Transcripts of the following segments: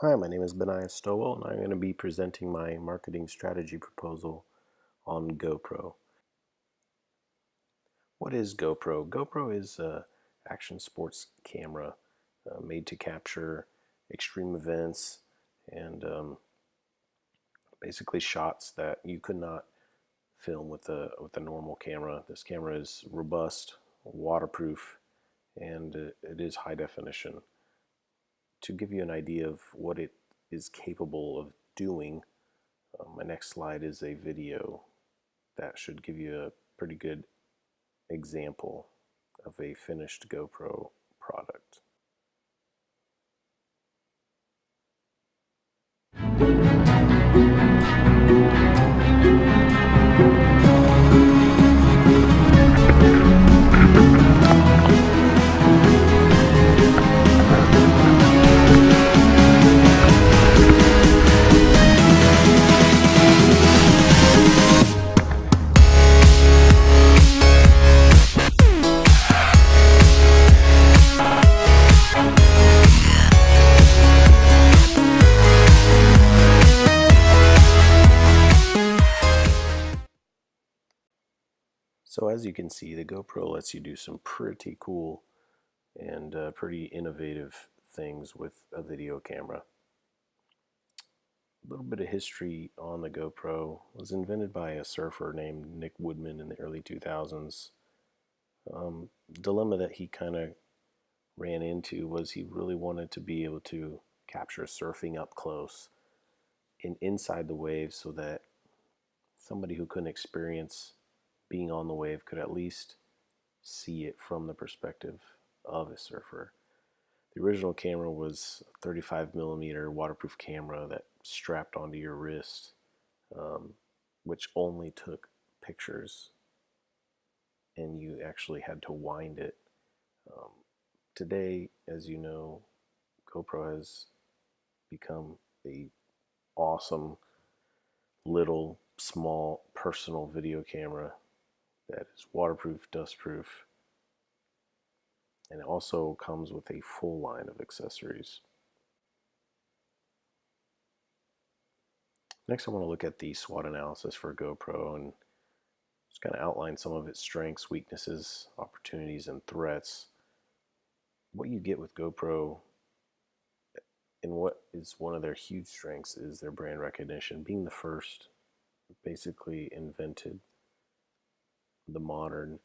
Hi, my name is Benaia Stowell, and I'm going to be presenting my marketing strategy proposal on GoPro. What is GoPro? GoPro is an action sports camera made to capture extreme events and basically shots that you could not film with a normal camera. This camera is robust, waterproof, and it is high definition. To give you an idea of what it is capable of doing, my next slide is a video that should give you a pretty good example of a finished GoPro product. So as you can see, the GoPro lets you do some pretty cool and pretty innovative things with a video camera. A little bit of history on the GoPro. It was invented by a surfer named Nick Woodman in the early 2000s. Dilemma that he kind of ran into was he really wanted to be able to capture surfing up close and inside the wave so that somebody who couldn't experience being on the wave could at least see it from the perspective of a surfer. The original camera was a 35 millimeter waterproof camera that strapped onto your wrist, which only took pictures, and you actually had to wind it. Um, Today, as you know, GoPro has become a awesome little small personal video camera that is waterproof, dustproof, and it also comes with a full line of accessories. Next, I want to look at the SWOT analysis for GoPro and just kind of outline some of its strengths, weaknesses, opportunities, and threats. What you get with GoPro and what is one of their huge strengths is their brand recognition. Being the first basically invented the modern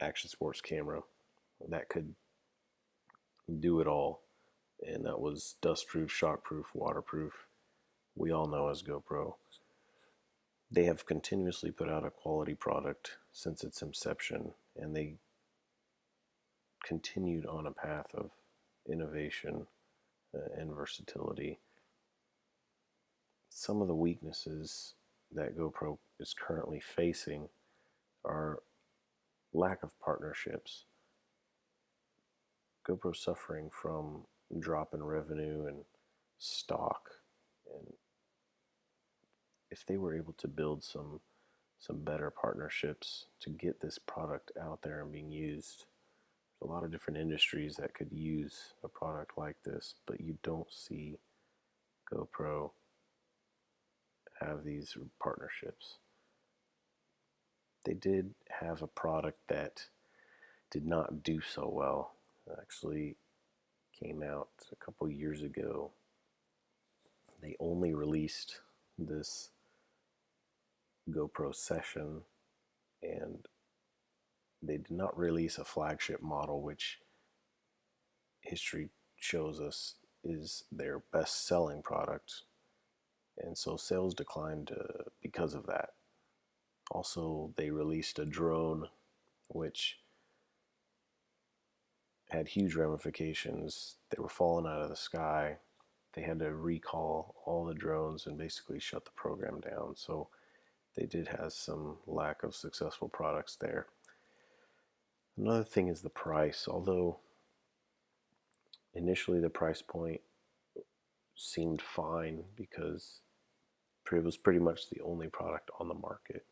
action sports camera that could do it all, and that was dustproof, shockproof, waterproof. We all know as GoPro. They have continuously put out a quality product since its inception, and they continued on a path of innovation and versatility. Some of the weaknesses that GoPro is currently facing are lack of partnerships. GoPro suffering from drop in revenue and stock, and if they were able to build some better partnerships to get this product out there and being used, there's a lot of different industries that could use a product like this, but you don't see GoPro have these partnerships. They did have a product that did not do so well. It actually came out a couple years ago. They only released this GoPro Session, and they did not release a flagship model, which history shows us is their best selling product. And so sales declined because of that. Also, they released a drone, which had huge ramifications. They were falling out of the sky. They had to recall all the drones and basically shut the program down. So they did have some lack of successful products there. Another thing is the price. Although initially the price point seemed fine because it was pretty much the only product on the market.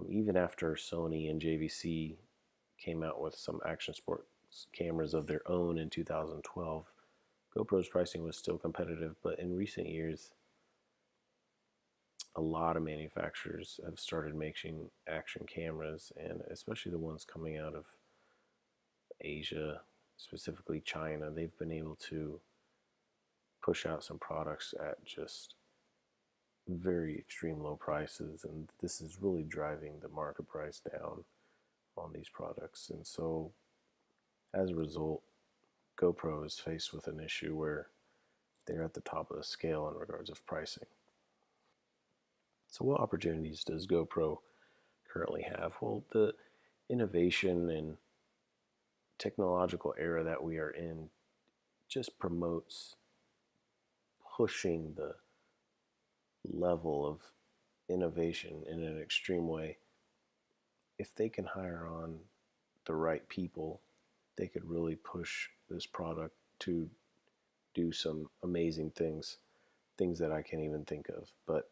Even after Sony and JVC came out with some action sports cameras of their own in 2012, GoPro's pricing was still competitive, but in recent years, a lot of manufacturers have started making action cameras, and especially the ones coming out of Asia, specifically China, they've been able to push out some products at just very extreme low prices, and this is really driving the market price down on these products. And so, as a result, GoPro is faced with an issue where they're at the top of the scale in regards of pricing. So, what opportunities does GoPro currently have? Well, the innovation and technological era that we are in just promotes pushing the level of innovation in an extreme way. If they can hire on the right people, they could really push this product to do some amazing things, things that I can't even think of. But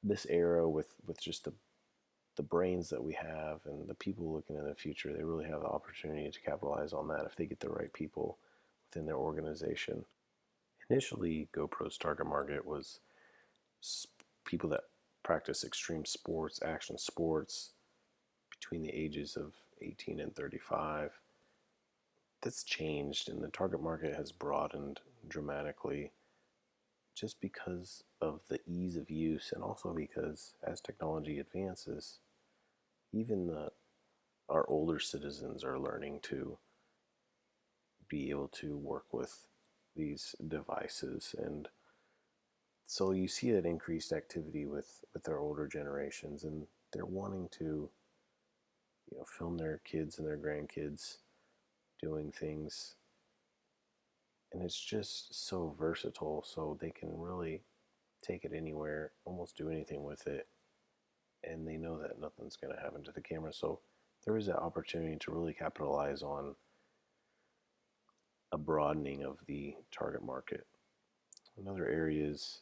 this era with just the brains that we have and the people looking in the future, they really have the opportunity to capitalize on that if they get the right people within their organization. Initially, GoPro's target market was people that practice extreme sports, action sports, between the ages of 18 and 35. That's changed, and the target market has broadened dramatically just because of the ease of use, and also because as technology advances, even our older citizens are learning to be able to work with these devices. And so you see that increased activity with our older generations, and they're wanting to film their kids and their grandkids doing things, and it's just so versatile, so they can really take it anywhere, almost do anything with it, and they know that nothing's going to happen to the camera. So there is that opportunity to really capitalize on a broadening of the target market. Another area is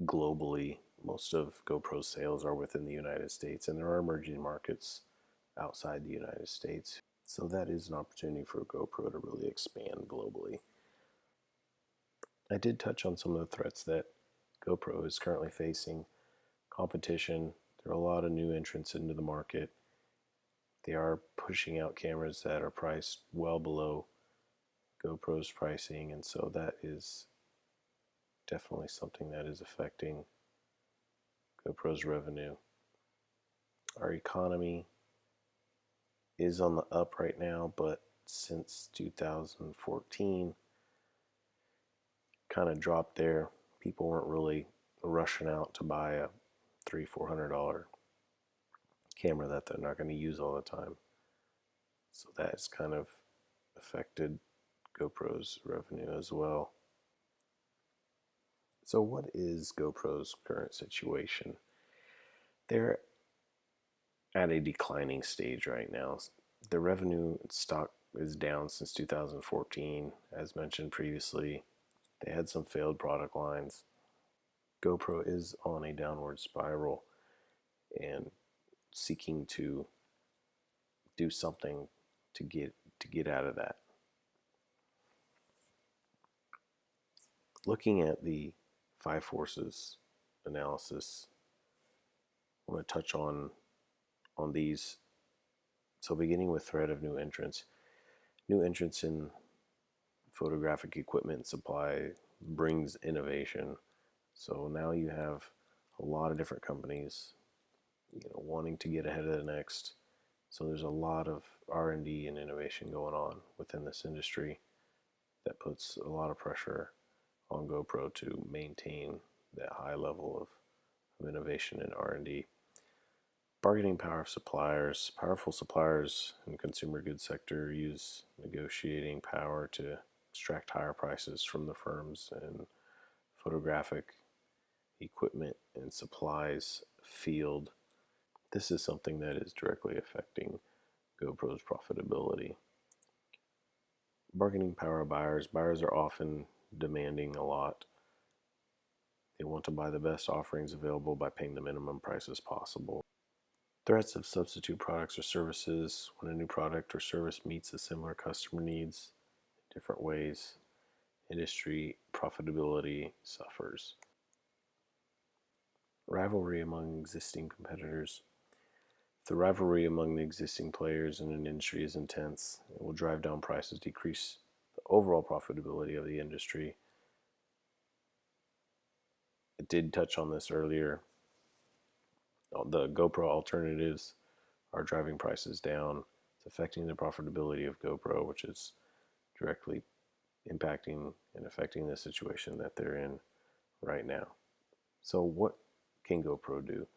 globally. Most of GoPro sales are within the United States, and there are emerging markets outside the United States. So that is an opportunity for GoPro to really expand globally. I did touch on some of the threats that GoPro is currently facing. Competition. There are a lot of new entrants into the market. They are pushing out cameras that are priced well below GoPro's pricing, and so that is definitely something that is affecting GoPro's revenue. Our economy is on the up right now, but since 2014, kind of dropped there. People weren't really rushing out to buy a $300-$400 camera that they're not going to use all the time. So that's kind of affected GoPro's revenue as well. So what is GoPro's current situation? They're at a declining stage right now. The revenue stock is down since 2014, as mentioned previously. They had some failed product lines. GoPro is on a downward spiral and seeking to do something to get out of that. Looking at the five forces analysis, I want to touch on these. So beginning with threat of new entrants. New entrants in photographic equipment and supply brings innovation. So now you have a lot of different companies, wanting to get ahead of the next. So there's a lot of R&D and innovation going on within this industry that puts a lot of pressure on GoPro to maintain that high level of innovation and R&D. Bargaining power of suppliers. Powerful suppliers in the consumer goods sector use negotiating power to extract higher prices from the firms and photographic equipment and supplies field. This is something that is directly affecting GoPro's profitability. Bargaining power of buyers. Buyers are often demanding a lot. They want to buy the best offerings available by paying the minimum prices possible. Threats of substitute products or services. When a new product or service meets a similar customer needs, different ways industry profitability suffers. Rivalry among existing competitors. If the rivalry among the existing players in an industry is intense, it will drive down prices, decrease the overall profitability of the industry. I did touch on this earlier. The GoPro alternatives are driving prices down. It's affecting the profitability of GoPro, which is directly impacting and affecting the situation that they're in right now. So what can GoPro do?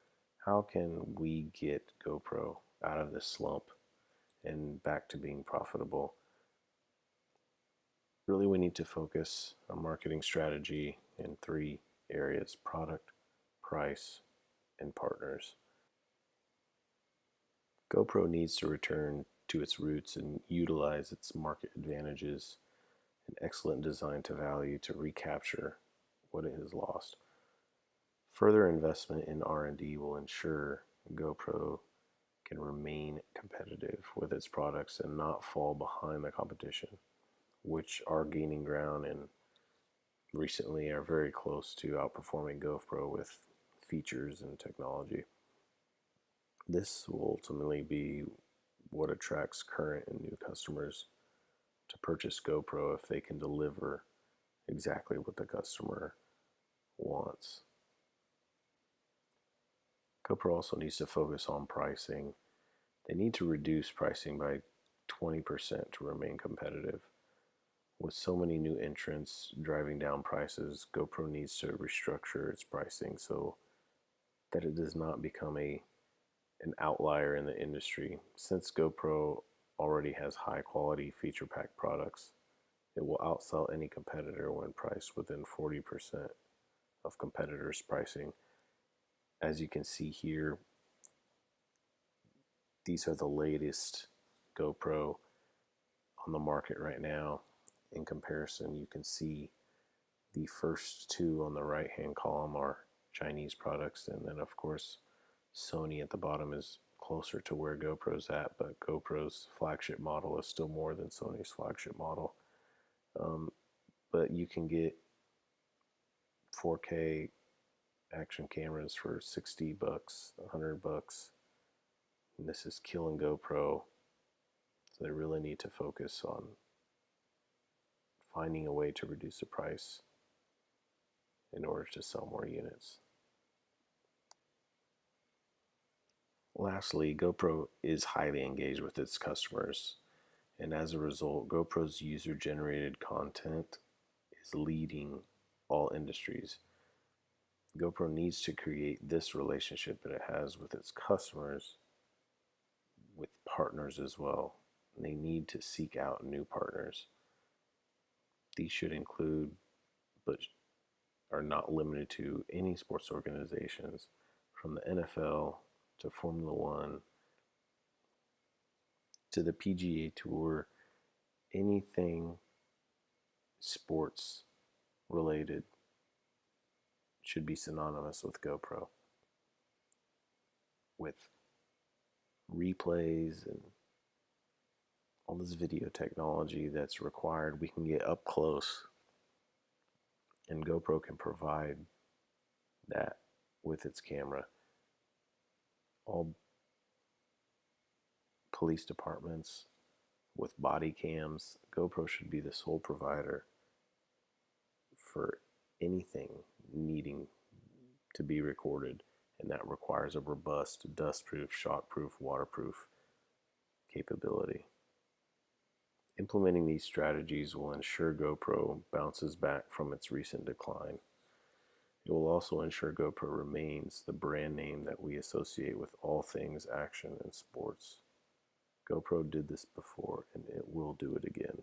How can we get GoPro out of this slump and back to being profitable? Really, we need to focus our marketing strategy in 3 areas: product, price, and partners. GoPro needs to return to its roots and utilize its market advantages and excellent design to value to recapture what it has lost. Further investment in R&D will ensure GoPro can remain competitive with its products and not fall behind the competition, which are gaining ground and recently are very close to outperforming GoPro with features and technology. This will ultimately be what attracts current and new customers to purchase GoPro if they can deliver exactly what the customer wants. GoPro also needs to focus on pricing. They need to reduce pricing by 20% to remain competitive. With so many new entrants driving down prices, GoPro needs to restructure its pricing so that it does not become an outlier in the industry. Since GoPro already has high quality feature packed products, it will outsell any competitor when priced within 40% of competitors' pricing. As you can see here, these are the latest GoPro on the market right now. In comparison, you can see the first 2 on the right hand column are Chinese products, and then of course Sony at the bottom is closer to where GoPro's at, but GoPro's flagship model is still more than Sony's flagship model. But you can get 4K action cameras for $60, $100, and this is killing GoPro. So they really need to focus on finding a way to reduce the price in order to sell more units. Lastly, GoPro is highly engaged with its customers, and as a result, GoPro's user-generated content is leading all industries. GoPro needs to create this relationship that it has with its customers, with partners as well. And they need to seek out new partners. These should include, but are not limited to, any sports organizations, from the NFL to Formula One to the PGA Tour. Anything sports related should be synonymous with GoPro. With replays and all this video technology that's required, we can get up close, and GoPro can provide that with its camera. All police departments with body cams, GoPro should be the sole provider for anything needing to be recorded, and that requires a robust, dust-proof, shock-proof, waterproof capability. Implementing these strategies will ensure GoPro bounces back from its recent decline. It will also ensure GoPro remains the brand name that we associate with all things action and sports. GoPro did this before, and it will do it again.